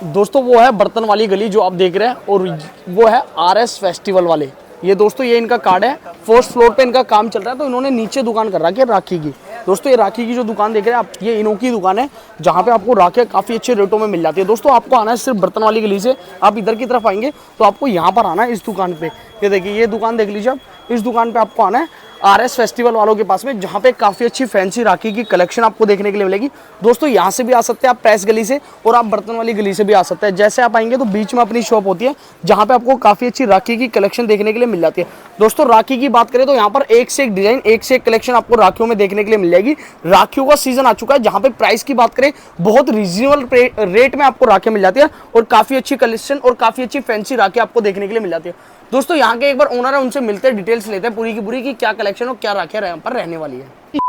दोस्तों वो है बर्तन वाली गली जो आप देख रहे हैं, और वो है RS फेस्टिवल वाले। ये दोस्तों ये इनका कार्ड है, फर्स्ट फ्लोर पे इनका काम चल रहा है, तो इन्होंने नीचे दुकान कर रखी है राखी की। दोस्तों ये राखी की जो दुकान देख रहे हैं आप, ये इनों की दुकान है जहाँ पे आपको राखियाँ काफ़ी अच्छे रेटों में मिल जाती है। दोस्तों आपको आना है सिर्फ बर्तन वाली गली से, आप इधर की तरफ आएंगे तो आपको यहाँ पर आना है इस दुकान पे। ये देखिए ये दुकान देख लीजिए आप, इस दुकान पे आपको आना है RS फेस्टिवल वालों के पास में, जहाँ पे काफ़ी अच्छी फैंसी राखी की कलेक्शन आपको देखने के लिए मिलेगी। दोस्तों यहाँ से भी आ सकते हैं आप प्रेस गली से, और आप बर्तन वाली गली से भी आ सकते हैं। जैसे आप आएंगे तो बीच में अपनी शॉप होती है जहाँ पे आपको काफ़ी अच्छी राखी की कलेक्शन देखने के लिए मिल जाती है। दोस्तों राखी की बात करें तो यहाँ पर एक से एक डिजाइन, एक से एक कलेक्शन आपको राखियों में देखने के लिए मिल जाएगी। राखियों का सीजन आ चुका है, जहाँ पे प्राइस की बात करें बहुत रीजनेबल रेट में आपको राखियाँ मिल जाती है, और काफ़ी अच्छी कलेक्शन और काफ़ी अच्छी फैंसी राखी आपको देखने के लिए मिल जाती है। दोस्तों यहाँ के एक बार ओनर है, उनसे मिलते हैं, डिटेल्स लेते हैं पूरी की पूरी कि क्या कलेक्शन और क्या राखियाँ यहाँ पर रहने वाली है।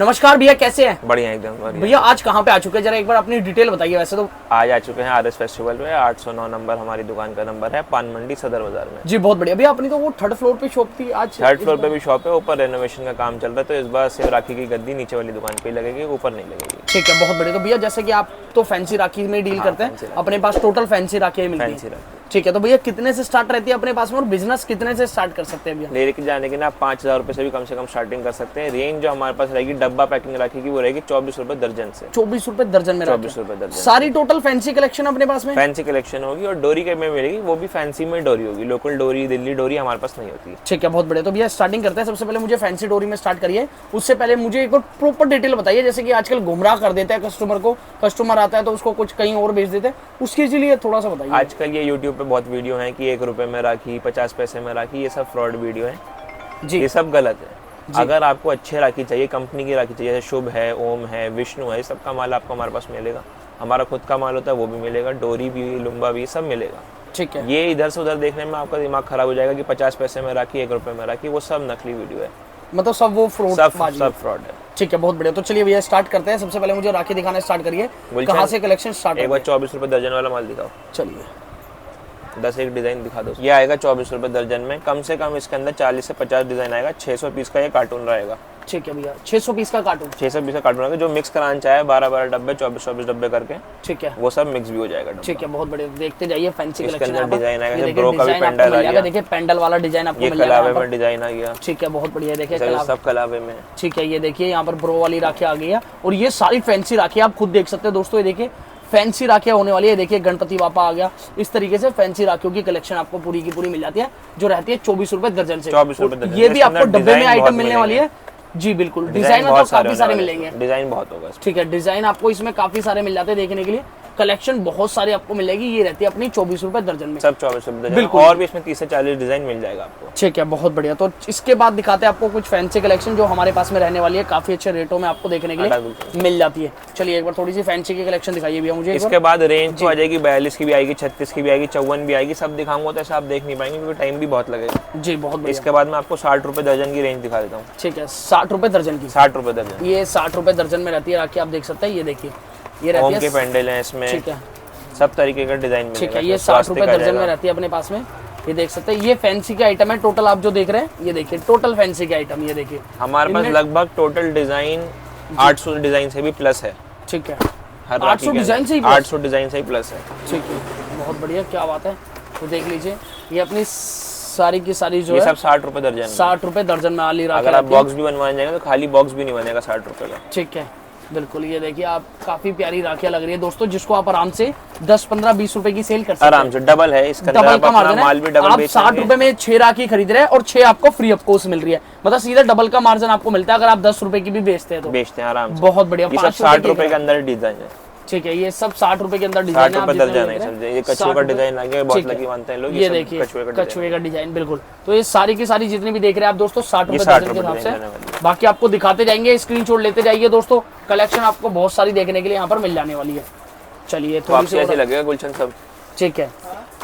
नमस्कार भैया, कैसे हैं? बढ़िया एकदम बढ़िया। भैया आज कहाँ पे आ चुके हैं, जरा एक बार अपनी डिटेल बताइए। वैसे तो आज आ चुके हैं RS फेस्टिवल पे, 809 नंबर हमारी दुकान का नंबर है, पान मंडी सदर बाजार में। जी बहुत बढ़िया। भैया अपनी तो वो थर्ड फ्लोर पे शॉप थी, आज थर्ड फ्लोर पे भी शॉप है, ऊपर रेनोवेशन का काम चल रहा है, तो इस बार सिर्फ राखी की गद्दी नीचे वाली दुकान पे लगेगी, ऊपर नहीं लगेगी। ठीक है, बहुत बढ़िया। तो भैया जैसे कि आप तो फैंसी राखी में डील करते हैं, अपने पास टोटल फैंसी राखी मिलती है। ठीक है, तो भैया कितने से स्टार्ट रहती है अपने पास में, और बिजनेस कितने से स्टार्ट कर सकते हैं भैया? लेके जाने के ना आप 5000 रुपए से भी कम स्टार्टिंग कर सकते हैं। रेंज जो हमारे पास रहेगी डब्बा पैकिंग राखी की, वो रहेगी 24 रुपए दर्जन से। 24 रुपए दर्जन में? 24 रुपए दर्जन। सारी टोटल फैंसी कलेक्शन अपने पास में? फैंसी कलेक्शन होगी, और डोरी के में मिलेगी, वो भी फैंसी में डोरी होगी। लोकल डोरी, दिल्ली डोरी हमारे पास नहीं होती। ठीक है, बहुत बढ़िया। तो भैया स्टार्टिंग करते हैं, सबसे पहले मुझे फैंसी डोरी में स्टार्ट करिए। उससे पहले मुझे एक बार प्रॉपर डिटेल बताइए, जैसे कि आजकल गुमराह कर देते हैं कस्टमर को, कस्टमर आता है तो उसको कुछ कहीं और बेच देते हैं, उसके लिए थोड़ा सा बताइए। आजकल ये यूट्यूब पे बहुत वीडियो है कि 1 रुपए में राखी, 50 पैसे में राखी, ये सब फ्रॉड वीडियो है जी, ये सब गलत है। अगर आपको अच्छे राखी चाहिए, कंपनी की राखी चाहिए, शुभ है, ओम है, विष्णु है, सब का माल आपको हमारे पास मिलेगा। हमारा खुद का माल होता है, वो भी मिलेगा, डोरी भी, लुम्बा भी, सब मिलेगा। ठीक है। ये इधर से उधर देखने में आपका दिमाग खराब हो जाएगा कि 50 पैसे में राखी, 1 रुपए में राखी, वो सब नकली वीडियो है, मतलब सब वो फ्रॉड, सब फ्रॉड है। ठीक है, बहुत बढ़िया। तो चलिए भैया स्टार्ट करते हैं। सबसे पहले मुझे राखी दिखाना स्टार्ट करिए, कहाँ से कलेक्शन स्टार्ट? एक बार 24 रुपए दर्जन वाला माल दिखाओ। चलिए 10 एक डिजाइन दिखा दो। ये आएगा 24 रुपए दर्जन में, कम से कम इसके अंदर 40 से 50 डिजाइन आएगा। 600 पीस का ये कार्टून रहेगा। ठीक है भैया, 600 पीस का कार्टून? 600 पीस का कार्टून रहेगा। जो मिक्स कराना चाहे 12-12 डब्बे, 24-24 डब्बे करके, ठीक है, वो सब मिक्स भी हो जाएगा। ठीक है, बहुत बढ़िया। देखते जाइए फैंसी कलेक्शन। इसके अंदर डिजाइन आएगा, ब्रो का भी पेंडल आ गया। देखिए पेंडल वाला डिजाइन आपको मिल जाएगा। कलावे में डिजाइन आ गया। ठीक है, बहुत बढ़िया। देखिए सब कलावे में। ठीक है, ये देखिए यहाँ पर ब्रो वाली राखी आ गई है, और ये सारी फैंसी राखी आप खुद देख सकते हैं दोस्तों। ये देखिए फैंसी राखियाँ होने वाली है। देखिए गणपति बापा आ गया, इस तरीके से फैंसी राखियों की कलेक्शन आपको पूरी की पूरी मिल जाती है, जो रहती है 24 रुपए दर्जन से। 24 रुपए दर्जन। ये भी आपको डब्बे में आइटम मिलने वाली है जी, बिल्कुल। डिजाइन तो काफी सारे मिलेंगे, डिजाइन बहुत होगा। ठीक है, डिजाइन आपको इसमें काफी सारे मिल जाते हैं देखने के लिए। कलेक्शन बहुत सारी आपको मिलेगी। ये रहती है अपनी 24 रुपए दर्जन में, सब 24 रुपए दर्जन, और भी इसमें 30 से 40 डिजाइन मिल जाएगा आपको। ठीक है, बहुत बढ़िया। तो इसके बाद दिखाते हैं आपको कुछ फैंसी कलेक्शन जो हमारे पास में रहने वाली है, काफी अच्छे रेटों में आपको देखने के लिए मिल जाती है। चलिए एक बार थोड़ी सी फैंसी की कलेक्शन दिखाइए भैया मुझे। इसके बाद रेंज तो आ जाएगी 42 की भी आएगी, 36 की भी आएगी, 54 भी आएगी। सब दिखाऊंगा तो ऐसा आप देख नहीं पाएंगे क्योंकि टाइम भी बहुत लगेगा जी, बहुत बढ़िया। इसके बाद मैं आपको 60 रुपए दर्जन की रेंज दिखा देता हूँ। ठीक है, 60 रुपए दर्जन की? 60 रुपए दर्जन। ये 60 रुपए दर्जन में रहती है राखी, आप देख सकते हैं। ये देखिए ये रहती है, ओम के पेंडल है इसमें। ठीक है, सब तरीके का डिजाइन मिलेगा। ठीक है, ये 60 रुपए दर्जन में रहती है अपने पास में। ये देख सकते हैं, ये फैंसी के आइटम है टोटल। आप जो देख रहे हैं ये देखिए टोटल फैंसी के आइटम। ये देखिए हमारे पास लगभग टोटल डिजाइन 800 डिजाइन से भी प्लस है। ठीक है, 800 डिजाइन से ही 800 डिजाइन से ही प्लस है। ठीक है, बहुत बढ़िया, क्या बात है। तो देख लीजिए ये अपनी सारी की सारी जो ये है सब 60 रुपए दर्जन, 60 रुपए दर्जन में आली राखी। अगर आप बॉक्स भी बनवाने जाएंगे तो खाली बॉक्स भी नहीं बनेगा 60 रुपए का। ठीक है, बिल्कुल। ये देखिए आप काफी प्यारी राखियां लग रही है दोस्तों, जिसको आप आराम से 10, 15, 20 रुपए की सेल कर सकते हैं। आराम से डबल है इसका, डबल का मार्जिन है। माल भी डबल आप 60 रुपए में 6 राखी खरीद रहे हैं और 6 आपको फ्री ऑफ कॉस्ट मिल रही है, मतलब सीधा डबल का मार्जिन आपको मिलता है। अगर आप 10 रुपए की भी बेचते हैं तो बेचते हैं आराम से। बहुत बढ़िया। 60 रुपए के अंदर डिजाइन है। ठीक है, ये सब 60 रुपए के अंदर डिजाइन है। 60 रुपए दर्जन है। ये कछुए का डिजाइन आ गया, बहुत लकी मानते हैं लोग। ये देखिए कछुए का डिजाइन, बिल्कुल। तो ये सारी की सारी जितनी भी देख रहे हैं आप दोस्तों 60 रुपए दर्जन के हिसाब से। बाकी आपको दिखाते जाएंगे, स्क्रीनशॉट लेते जाइए दोस्तों। कलेक्शन आपको बहुत सारी देखने के लिए यहाँ पर मिल जाने वाली है। चलिए थोड़ी सी ऐसे लगेगा गुलशन सब। ठीक है,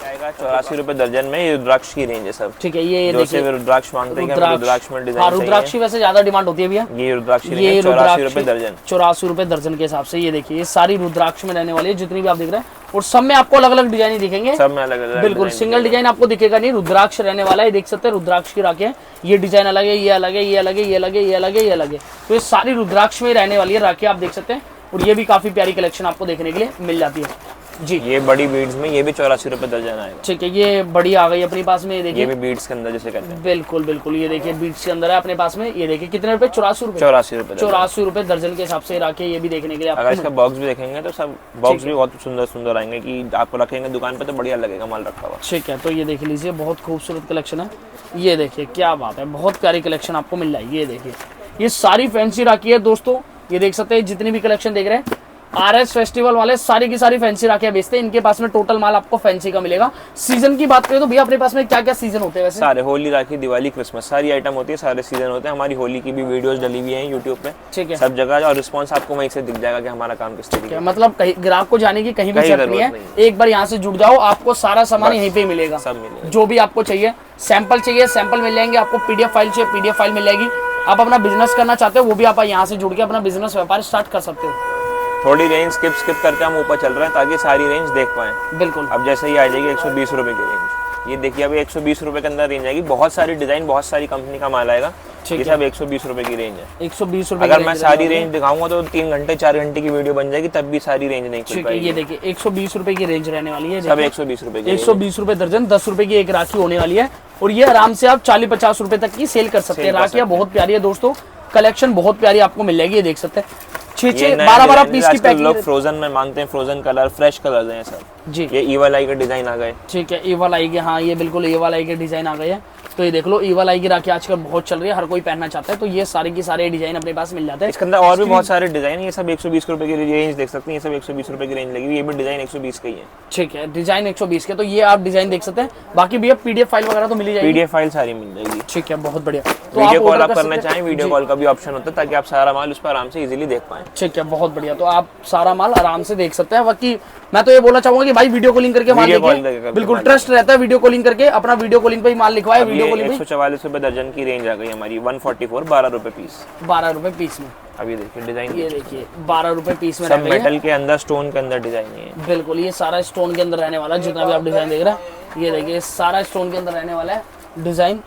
आएगा 84 रुपए दर्जन में। ये रुद्राक्ष की रेंज है सब। ठीक है, ये देखिए रुद्राक्ष मांगते हैं, रुद्राक्ष में डिजाइन। रुद्राक्ष की वैसे ज्यादा डिमांड होती है भैया। ये रुद्राक्ष की रेंज 84 रुपए दर्जन। 84 रुपए दर्जन के हिसाब से। ये देखिए ये सारी रुद्राक्ष में रहने वाली है जितनी भी आप देख रहे हैं, और सब में आपको अलग अलग डिजाइन दिखेंगे। सब में अलग अलग, बिल्कुल सिंगल डिजाइन आपको दिखेगा नहीं। रुद्राक्ष रहने वाला है, देख सकते हैं रुद्राक्ष की राखी है। ये डिजाइन अलग है, ये अलग है, ये अलग है, ये अलग है, ये अलग है, ये अलग है। तो ये सारी रुद्राक्ष में रहने वाली है राखी, आप देख सकते हैं। और ये भी काफी प्यारी कलेक्शन आपको देखने के लिए मिल जाती है। जी। ये बड़ी बीड्स में ये भी 84 रुपए दर्जन आएगा। ठीक है, ये बड़ी आ गई अपने पास में, ये देखिए ये भी बीड्स के अंदर जिसे कहते हैं। बिल्कुल बिल्कुल, ये देखिए बीट्स के अंदर है अपने पास में। ये देखिए कितने रुपए, 84 रुपए, 84 रुपए दर्जन के हिसाब से रखे। ये भी देखने के लिए अगर इसका बॉक्स भी देखेंगे तो सब बॉक्स भी बहुत सुंदर सुंदर आएंगे कि आपको रखेंगे दुकान पे तो बढ़िया लगेगा माल रखा हुआ। ठीक है, तो ये देख लीजिए बहुत खूबसूरत कलेक्शन है। ये देखिए क्या बात है, बहुत प्यारी कलेक्शन आपको मिल रहा है। ये देखिए ये सारी फैंसी राखी है दोस्तों, ये देख सकते हैं जितनी भी कलेक्शन देख रहे हैं आरएस फेस्टिवल वाले सारी की सारी फैंसी राखियां बेचते हैं। इनके पास में टोटल माल आपको फैंसी का मिलेगा। सीजन की बात करें तो भैया अपने पास में क्या क्या सीजन होते हैं वैसे? सारे होली, राखी, दिवाली, क्रिसमस सारी आइटम होती है, सारे सीजन होते हैं। हमारी होली की भी वीडियोस डली हुई हैं यूट्यूब पे, ठीक है, सब जगह, और रिस्पांस आपको वहीं से दिख जाएगा कि हमारा काम किस तरीके का। मतलब ग्राहक को जाने की कहीं भी जरूरत नहीं है, एक बार यहाँ से जुड़ जाओ, आपको सारा सामान यहीं पे मिलेगा, सब मिलेगा। जो भी आपको चाहिए, सैंपल चाहिए सैंपल मिल जाएंगे आपको, पीडीएफ फाइल चाहिए पीडीएफ फाइल मिल जाएगी। आप अपना बिजनेस करना चाहते हो वो भी आप यहाँ से जुड़ के अपना बिजनेस व्यापार स्टार्ट कर सकते हो। थोड़ी रेंज स्किप करके हम ऊपर चल रहे हैं ताकि सारी रेंज देख पाएं। बिल्कुल। अब जैसे ये आ जाएगी 120 रुपए की रेंज, ये देखिए अभी 120 रुपए के अंदर रेंज आएगी। बहुत सारी डिजाइन, बहुत सारी कंपनी का माल आएगा। ये सब 120 रुपए की रेंज है। 120 रुपए। अगर मैं सारी रेंज दिखाऊंगा तो 3 घंटे 4 घंटे की वीडियो बन जाएगी, तब भी सारी रेंज नहीं खुल पाएगी। ये देखिए 120 रुपए की रेंज रहने वाली है, सब 120 रुपए की, 120 रुपए दर्जन, 10 रुपए की एक राखी होने वाली है। और ये आराम से आप 40-50 रुपए तक की सेल कर सकते हैं। राखियां बहुत प्यारी है दोस्तों, कलेक्शन बहुत प्यारी आपको मिल जाएगी। ये देख सकते हैं 6-6 12-12 पीस की पैकिंग। लोग फ्रोजन में मांगते हैं, फ्रोजन कलर, फ्रेश कलर हैं सब जी। ये ईवल आई के डिजाइन आ गए। ठीक है, ईवल आई के, हाँ ये बिल्कुल ईवल आई के डिजाइन आ गए हैं। तो ये देख लो ईवल आई की राखी आजकल बहुत चल रही है, हर कोई पहनना चाहता है, तो ये सारे की सारे डिजाइन अपने पास मिल जाते हैं। इसके अंदर और भी बहुत सारे डिजाइन, ये सब 120 रुपए की रेंज देख सकते हैं। ये सब 120 रुपए की रेंज लगी, ये भी डिजाइन 120 का ही है। ठीक है, डिजाइन 120 के, तो ये आप डिजाइन देख सकते हैं। बाकी भैया पीडीएफ फाइल वगैरह तो मिल जाएगी, पीडीएफ फाइल सारी मिल जाएगी। ठीक है, बहुत बढ़िया। तो वीडियो कॉल आप करना चाहें, वीडियो कॉल का भी ऑप्शन होता है ताकि आप सारा माल उस पर आराम से इजीली देख पाएं। ठीक है, बहुत बढ़िया। तो आप सारा माल आराम से देख सकते हैं। बाकी मैं तो ये बोलना चाहूंगा कि भाई वीडियो कॉलिंग करके माल देखिए, बिल्कुल ट्रस्ट रहता है वीडियो कॉलिंग करके, अपना वीडियो कॉलिंग पे ही माल लिखवाए। वीडियो कॉलिंग 144 रुपए दर्जन की रेंज आ गई हमारी, 144, 12 रुपए पीस, 12 रुपए पीस में। अब ये देखिए डिजाइन, ये देखिए 12 रुपए पीस में, सब मेटल के अंदर, स्टोन के अंदर डिजाइन है। बिल्कुल, ये सारा स्टोन के अंदर रहने वाला है, जितना भी आप डिजाइन देख रहे हैं। ये देखिए सारा स्टोन के अंदर रहने वाला है डिजाइन,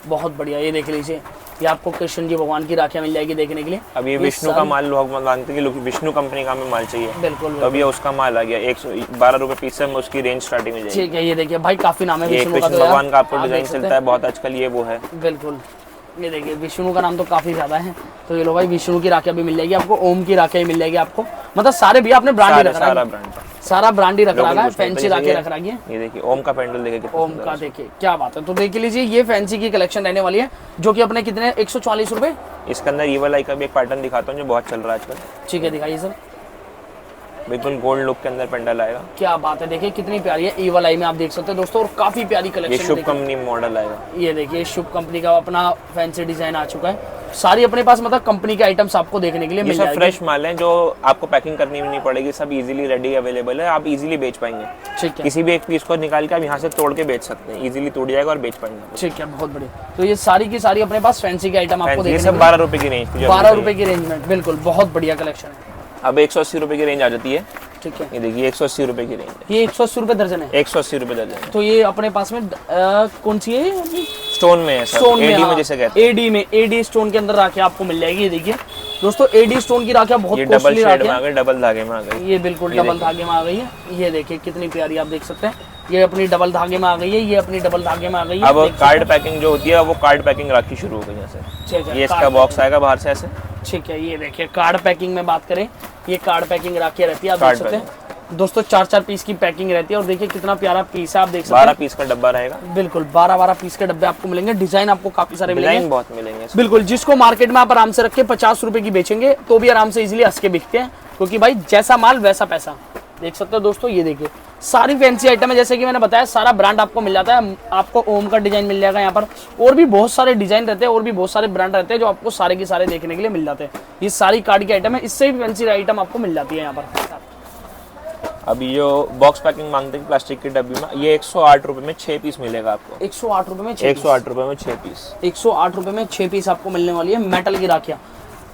बहुत बढ़िया। ये देख लीजिए, ये आपको कृष्ण जी भगवान की राखियां मिल जाएगी देखने के लिए। अब ये विष्णु का माल लोग मांगते हैं कि विष्णु कंपनी का हमें माल चाहिए, बिल्कुल। तो अब ये उसका माल आ गया 112 रुपए पीस से उसकी रेंज स्टार्टिंग में जाएगी। ठीक है, ये देखिए भाई काफी नाम है विष्णु का, कृष्ण भगवान का आपको डिजाइन चलता है बहुत आजकल, ये वो है। बिल्कुल, ये देखिए विष्णु का नाम तो काफी ज्यादा है। तो ये लो भाई विष्णु की राखियां भी मिल जाएगी आपको, ओम की राखियां मिल जाएगी आपको, मतलब सारे भी आपने ब्रांड ही रख रखा है, सारा ब्रांड ही रख रखा है, फैंसी राखियां रख रखी है। ये देखिए ओम का पेंडल देखिए, ओम का देखिए क्या बात है। तो देख लीजिए ये फैंसी की कलेक्शन रहने वाली है, जो कि अपने कितने 140 रुपए। इसके अंदर ईवल आई का भी एक पैटर्न दिखाता हूँ जो बहुत चल रहा है आजकल। ठीक है, दिखाइए सर। बिल्कुल गोल्ड लुक के अंदर पेंडल आएगा, क्या बात है। देखिए कितनी प्यारी है, ईवल आई में आप देख सकते हैं दोस्तों, और काफी प्यारी कलेक्शन। ये शुभ कंपनी मॉडल आएगा। ये देखिए शुभ कंपनी का अपना फैंसी डिजाइन आ चुका है। सारी अपने पास मतलब कंपनी के आइटम्स आपको देखने के लिए मिल जाएंगे। फ्रेश माल है जो आपको पैकिंग करनी भी नहीं पड़ेगी, सब इजीली रेडी अवेलेबल है, आप इजीली बेच पाएंगे। ठीक है, किसी भी एक पीस को निकाल के आप यहाँ से तोड़ के बेच सकते हैं, इजीली टूट जाएगा और बेच पाएंगे। ठीक है, बहुत बढ़िया। तो ये सारी की सारी अपने पास फैंसी के आइटम आपको देखने सब 12 रुपए की रेंज, 12 रुपए की रेंज में, बिल्कुल बहुत बढ़िया कलेक्शन है। अब 180 रुपए की रेंज आ जाती है। ठीक है, ये देखिए 180 रुपए की रेंज है, ये 180 रुपए दर्जन है, 180 रुपए दर्जन। तो ये अपने पास में कौन सी है? स्टोन में है, स्टोन में, एडी में जिसे कहते हैं। एडी में, एडी स्टोन के अंदर राखियां आपको मिल जाएगी। ये देखिए दोस्तों एडी स्टोन की राखियां बहुत कॉस्टली राखियां आ गई, डबल धागे में आ गई। ये बिल्कुल डबल धागे में आ गई है। ये देखिए कितनी प्यारी आप देख सकते हैं, ये अपनी डबल धागे में आ गई है, ये अपनी डबल धागे में आ गई है। अब कार्ड पैकिंग जो होती है वो कार्ड पैकिंग राखी शुरू हो गई जैसे, ये इसका बॉक्स आएगा बाहर से ऐसे। ठीक है, ये देखिए कार्ड पैकिंग में बात करें, ये कार्ड पैकिंग राखियां रहती है, आप देख सकते हैं दोस्तों, 4-4 पीस की पैकिंग रहती है। और देखिए कितना प्यारा पीस है, आप देख सकते हैं 12 पीस का डब्बा रहेगा। बिल्कुल 12-12 पीस के डब्बे आपको मिलेंगे। डिजाइन आपको काफी सारे मिलेंगे, डिजाइन बहुत मिलेंगे बिल्कुल, जिसको मार्केट में आप आराम से रख के 50 रुपए की बेचेंगे तो भी आराम से इजीली हंस के बिकते हैं, क्योंकि भाई जैसा माल वैसा पैसा। देख सकते हो दोस्तों, ये देखिए सारी फैंसी आइटम है, जैसे कि मैंने बताया सारा ब्रांड आपको मिल जाता है। आपको ओम का डिजाइन मिल जाएगा यहाँ पर, और भी बहुत सारे डिजाइन रहते हैं, और भी बहुत सारे ब्रांड रहते हैं जो आपको सारे के सारे देखने के लिए मिल जाते हैं। ये सारी कार्ड की आइटम है, इससे भी फैंसी आइटम आपको मिल जाती है यहाँ पर। अभी जो बॉक्स पैकिंग मांगते हैं प्लास्टिक की डब्बी में, ये 108 रुपए में 6 पीस मिलेगा आपको। 108 रुपए में 108 रुपए में 6 पीस, 108 रुपए में 6 पीस आपको मिलने वाली है। मेटल की राखियां,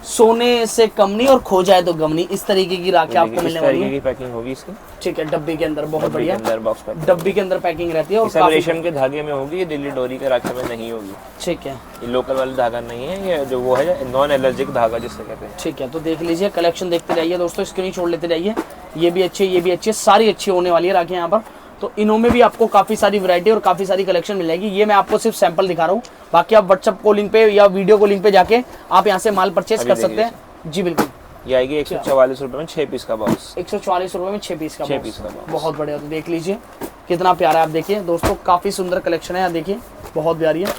सोने से कम नहीं और खो जाए तो गम नहीं, इस तरीके की राखियां आपको मिलने वाली है। पैकिंग होगी इसकी। ठीक है, डब्बी के अंदर, बहुत बढ़िया, अंदर बॉक्स पैकिंग, डब्बी के अंदर पैकिंग रहती है। और सब रेशम के धागे में होगी, ये दिल्ली डोरी के राखी में नहीं होगी। ठीक है, ये लोकल वाला धागा नहीं है, ये जो वो है नॉन एलर्जिक धागा जिससे कहते हैं। ठीक है, तो देख लीजिए कलेक्शन देखते रहिए दोस्तों, स्क्रीन छोड़ लेते रहिए। ये भी अच्छे, ये भी अच्छे, सारी अच्छी होने वाली है राखी यहाँ पर। तो इनों में भी आपको काफी सारी वैरायटी और काफी सारी कलेक्शन मिल जाएगी। ये मैं आपको सिर्फ सैंपल दिखा रहा हूँ, बाकी आप व्हाट्सएप कॉलिंग पे या वीडियो कॉलिंग पे जाके आप यहाँ से माल परचेस कर सकते हैं। जी बिल्कुल। ये आएगी 144 रुपए में 6 पीस का बॉक्स। 144 रुपए में 6 पीस का बॉक्स। बहुत बढ़िया। तो देख लीजिए कितना प्यारा है। आप देखिए दोस्तों, काफी सुंदर कलेक्शन है। आप देखिए बहुत प्यारी है।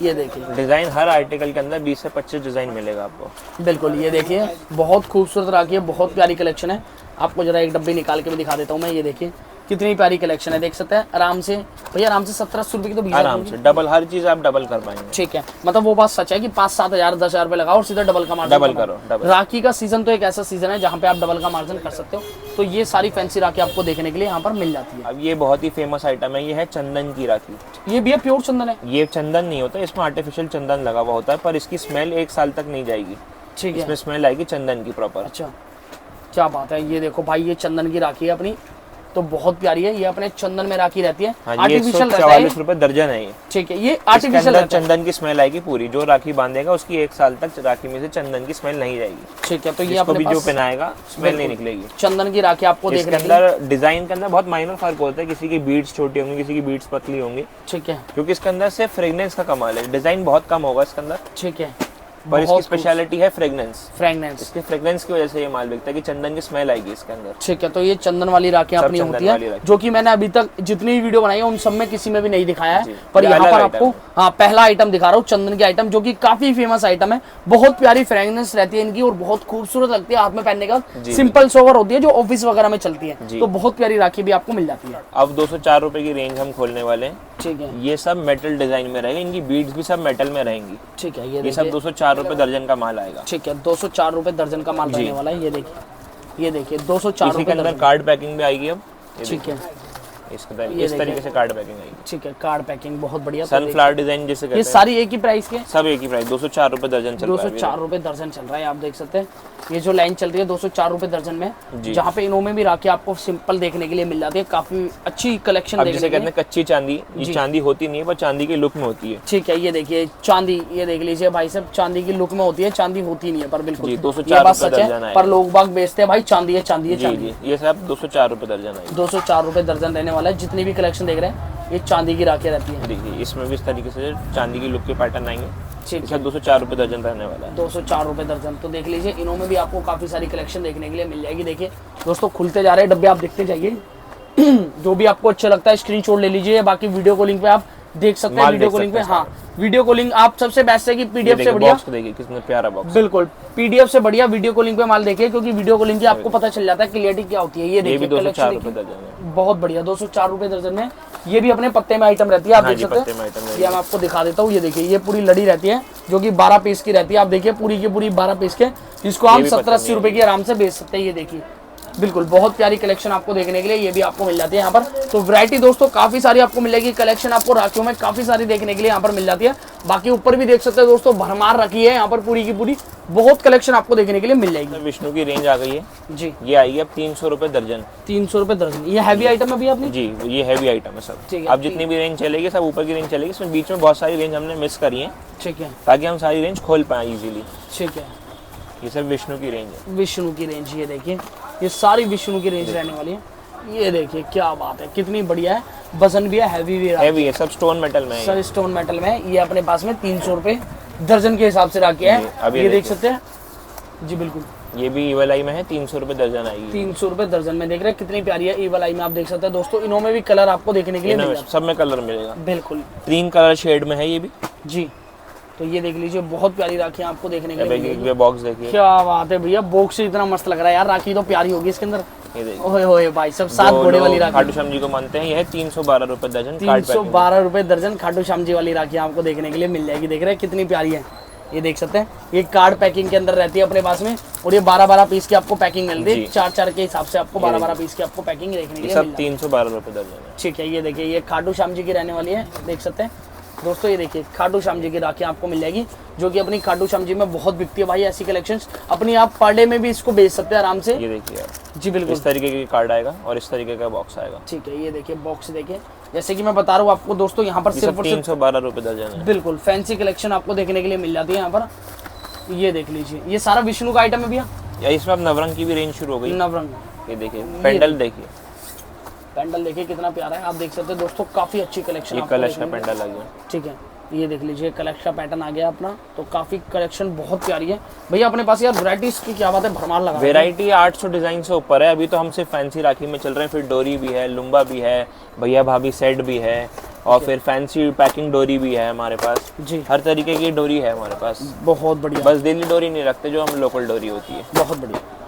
ये देखिए डिजाइन, हर आर्टिकल के अंदर 20 से 25 डिजाइन मिलेगा आपको। बिल्कुल। ये देखिए बहुत खूबसूरत राखी है, बहुत प्यारी कलेक्शन है। आपको जरा एक डब्बी निकाल के भी दिखा देता हूँ मैं। ये देखिए कितनी प्यारी कलेक्शन है, देख सकते हैं आराम से भैया, आराम से 1700 रुपए की तो आराम से डबल, हर चीज आप डबल कर पाएंगे। ठीक है, मतलब वो बात सच है कि 5-7 हजार 10,000 रुपए लगाओ और सीधा डबल का मार्जिन डबल करो। डबल। राखी का सीजन तो एक ऐसा सीजन है जहाँ पे आप डबल का मार्जिन कर सकते हो। तो ये सारी फैंसी राखी आपको देखने के लिए यहाँ पर मिल जाती है। अब ये बहुत ही फेमस आइटम है, ये है चंदन की राखी। ये भी है प्योर चंदन है? ये चंदन नहीं होता, इसमें आर्टिफिशियल चंदन लगा हुआ होता है, पर इसकी स्मेल 1 साल तक नहीं जाएगी। ठीक है, इसमें स्मेल आएगी चंदन की प्रॉपर। अच्छा, क्या बात है। ये देखो भाई, ये चंदन की राखी है अपनी, तो बहुत प्यारी है। ये अपने चंदन में राखी रहती है। आर्टिफिशियल 144 रुपए दर्जन है ये। ठीक है, ये आर्टिफिशियल चंदन की स्मेल आएगी पूरी। जो राखी बांधेगा उसकी 1 साल तक राखी में से चंदन की स्मेल नहीं जाएगी। ठीक है, तो ये अपने जो पहनाएगा स्मेल नहीं निकलेगी। चंदन की राखी आपको देख रहे हैं। अंदर डिजाइन के अंदर बहुत माइनर फर्क होता है, किसी की बीड्स छोटी होंगी, किसी की बीड्स पतली होंगी। ठीक है, क्योंकि इसके अंदर से फ्रेग्रेंस का कमाल है, डिजाइन बहुत कम होगा इसके अंदर। ठीक है, पर इसकी स्पेशलिटी है फ्रेग्रेंस। इसके फ्रेग्रेंस की वजह से ये माल बिकता है कि चंदन की स्मेल आएगी इसके अंदर। ठीक है, तो ये चंदन वाली राखियां अपनी होती है, जो कि मैंने अभी तक जितनी वीडियो बनाई है उन सब में किसी में भी नहीं दिखाया है, पर यहाँ पर आपको पहला आइटम दिखा रहा हूँ, चंदन की आइटम, जो कि काफी फेमस आइटम है। बहुत प्यारी फ्रेग्रेंस रहती है इनकी और बहुत खूबसूरत लगती है हाथ में पहनने का। सिंपल सोवर होती है जो ऑफिस वगैरह में चलती है, तो बहुत प्यारी राखी भी आपको मिल जाती है। अब 204 रुपए की रेंज हम खोलने वाले हैं। ठीक है, ये सब मेटल डिजाइन में रहेगी, इनकी बीड्स भी सब मेटल में रहेंगी। ठीक है, ये सब 204 रुपए दर्जन का माल आएगा। ठीक है, 204 रुपए दर्जन का माल रहने वाला है। ये देखिए, ये देखिए 204 रुपए के अंदर कार्ड पैकिंग भी आएगी अब। ठीक है, इस तरीके से कार्ड पैकिंग आएगी। ठीक है, कार्ड पैकिंग बहुत बढ़िया। सनफ्लावर डिजाइन जैसे ये सारी एक ही प्राइस के? सब एक ही प्राइस, 204 रुपए दर्जन चल रहा है। 204 रुपए दर्जन चल रहा है। आप देख सकते हैं ये जो लाइन चल रही है 204 रुपए दर्जन में, जहाँ पे इनों में भी राखी आपको सिंपल देखने के लिए मिल जाती है। काफी अच्छी कलेक्शन देखने जैसे कहते हैं कच्ची चांदी, ये चांदी होती नहीं है पर चांदी के लुक में होती है। ठीक है, ये देखिए चांदी, ये देख लीजिए भाई साहब, चांदी की लुक में होती है, चांदी होती नहीं है पर बिल्कुल 204 रुपए दर्जन है। पर लोग बाग बेचते हैं भाई चांदी है, चांदी है, चांदी। ये सब 204 रुपए दर्जन है। 204 रुपए दर्जन रहने वाला है। जितनी भी कलेक्शन देख रहे हैं ये चांदी की राखी रहती है। देखिए इसमें भी इस तरीके से चांदी की लुक के पैटर्न आएंगे। ठीक है, 204 रुपए दर्जन रहने वाला है। 204 रुपए दर्जन। तो देख लीजिए इनों में भी आपको काफी सारी कलेक्शन देखने के लिए मिल जाएगी। देखिए दोस्तों, खुलते जा रहे हैं डब्बे, आप देखते जाइए। जो भी आपको अच्छा लगता है स्क्रीनशॉट ले लीजिए, बाकी वीडियो कॉलिंग पे आप देख सकते हैं। वीडियो कॉलिंग पे, हाँ वीडियो कॉलिंग आप सबसे बेस्ट है कि पीडीएफ से बढ़िया। देखिए कितना प्यारा बॉक्स। बिल्कुल, पीडीएफ से बढ़िया वीडियो कॉलिंग पे माल देखिए, क्योंकि वीडियो कॉलिंग की आपको पता चल जाता है क्लियरिटी क्या होती है। ये देखिए 204 रुपए दर्जन, बहुत बढ़िया 204 रुपए दर्जन में। ये भी अपने पत्ते में आइटम रहती है, आप देख सकते हैं। ये मैं आपको दिखा देता हूँ। ये देखिए ये पूरी लड़ी रहती है जो कि 12 पीस की रहती है। आप देखिए पूरी की पूरी 12 पीस के, इसको आप 70-80 रुपए की आराम से बेच सकते हैं। ये देखिए बिल्कुल बहुत प्यारी कलेक्शन आपको देखने के लिए ये भी आपको मिल जाती है यहाँ पर। तो वैरायटी दोस्तों काफी सारी आपको मिलेगी, कलेक्शन आपको राखियों में काफी सारी देखने के लिए यहाँ पर मिल जाती है। बाकी ऊपर भी देख सकते हैं दोस्तों, भरमार रखी है यहाँ पर पूरी की पूरी, बहुत कलेक्शन आपको देखने के लिए मिल जाएगी। विष्णु की रेंज आ गई है जी, ये आएगी अब 300 रुपए दर्जन। 300 रुपए दर्जन। ये हैवी आइटम है भैया अपनी? जी, ये हैवी आइटम है सब। ठीक है, अब जितनी भी रेंज चलेगी सब ऊपर की रेंज चलेगी, इसमें बीच में बहुत सारी रेंज हमने मिस करी है। ठीक है, ताकि हम सारी रेंज खोल पाए इजीली। ठीक है, ये सब विष्णु की रेंज है। विष्णु की रेंज, ये देखिए ये सारी विष्णु की रेंज रहने वाली है। ये देखिए क्या बात है, कितनी बढ़िया है। वजन भी है, हैवी भी है, सब स्टोन मेटल में है। सर स्टोन मेटल में है। ये अपने पास में 300 रुपए दर्जन के हिसाब से राखी है। अब ये देख सकते हैं जी, बिल्कुल ये भी ईवल आई में है, 300 रुपए दर्जन आएगी। 300 रुपए दर्जन में देख रहे हैं कितनी प्यारी है ईवल आई में। आप देख सकते हैं दोस्तों, इनों में भी कलर आपको देखने के लिए मिलेगा, सब में कलर मिलेगा। बिल्कुल 3 कलर शेड में है ये भी जी। तो ये देख लीजिए बहुत प्यारी राखी आपको देखने के लिए मिलेगी। बॉक्स देखिए क्या बात है भैया, बॉक्स इतना मस्त लग रहा है यार। राखी तो प्यारी होगी इसके अंदर। ये देखिए ओए होए भाई सब 7 घोड़े वाली राखी खाटू श्याम जी को मानते हैं। ये है 312 रुपए दर्जन। 312 रुपए दर्जन खाटू श्याम जी वाली राखी आपको देखने के लिए मिल जाएगी। देख रहे हैं कितनी प्यारी है। ये देख सकते हैं ये कार्ड पैकिंग के अंदर रहती है अपने पास में, और ये 12-12 पीस की आपको पैकिंग मिलती है। 4-4 के हिसाब से आपको 12-12 पीस की आपको पैकिंग देखने के लिए सब 312 रुपए दर्जन है। ठीक है, ये देखिए ये खाटू श्याम जी की रहने वाली है। देख सकते हैं दोस्तों, ये देखिए खाटू श्याम जी की राखी आपको मिल जाएगी, जो कि अपनी खाटू श्याम जी में बहुत बिकती है भाई। ऐसी कलेक्शंस अपनी आप पर डे में भी इसको बेच सकते हैं आराम से। ये देखिए जी बिल्कुल, इस तरीके की कार्ड आएगा और इस तरीके का बॉक्स आएगा। ठीक है, ये देखिए बॉक्स देखिए, जैसे कि मैं बता रहा हूँ आपको दोस्तों, यहाँ पर सिर्फ 312 रुपए दर्जन है। बिल्कुल फैंसी कलेक्शन आपको देखने के लिए मिल जाती है यहाँ पर। ये देख लीजिए ये सारा विष्णु का आइटम है भैया, या इसमें अब नवरंग की भी रेंज शुरू हो गई। नवरंग ये देखिए पेंडल, देखिए पेंडल देखिए कितना प्यारा है, आप देख सकते हैं दोस्तों, काफी अच्छी कलेक्शन। ये कलश का पेंडल आ गया। ठीक है, ये देख लीजिए कलेक्शन का पैटर्न आ गया अपना, तो काफी कलेक्शन बहुत प्यारी है भैया अपने पास यार। वैरायटीज की क्या बात है, भरमार लगा। वैरायटी 800 डिजाइन से ऊपर है। अभी तो हम सिर्फ फैंसी राखी में चल रहे हैं, फिर डोरी भी है, लुम्बा भी है, भैया भाभी सेट भी है, और फिर फैंसी पैकिंग डोरी भी है हमारे पास जी। हर तरीके की डोरी है हमारे पास। बहुत बढ़िया, बस दिल्ली डोरी नहीं रखते, जो हम लोकल डोरी होती है। बहुत बढ़िया।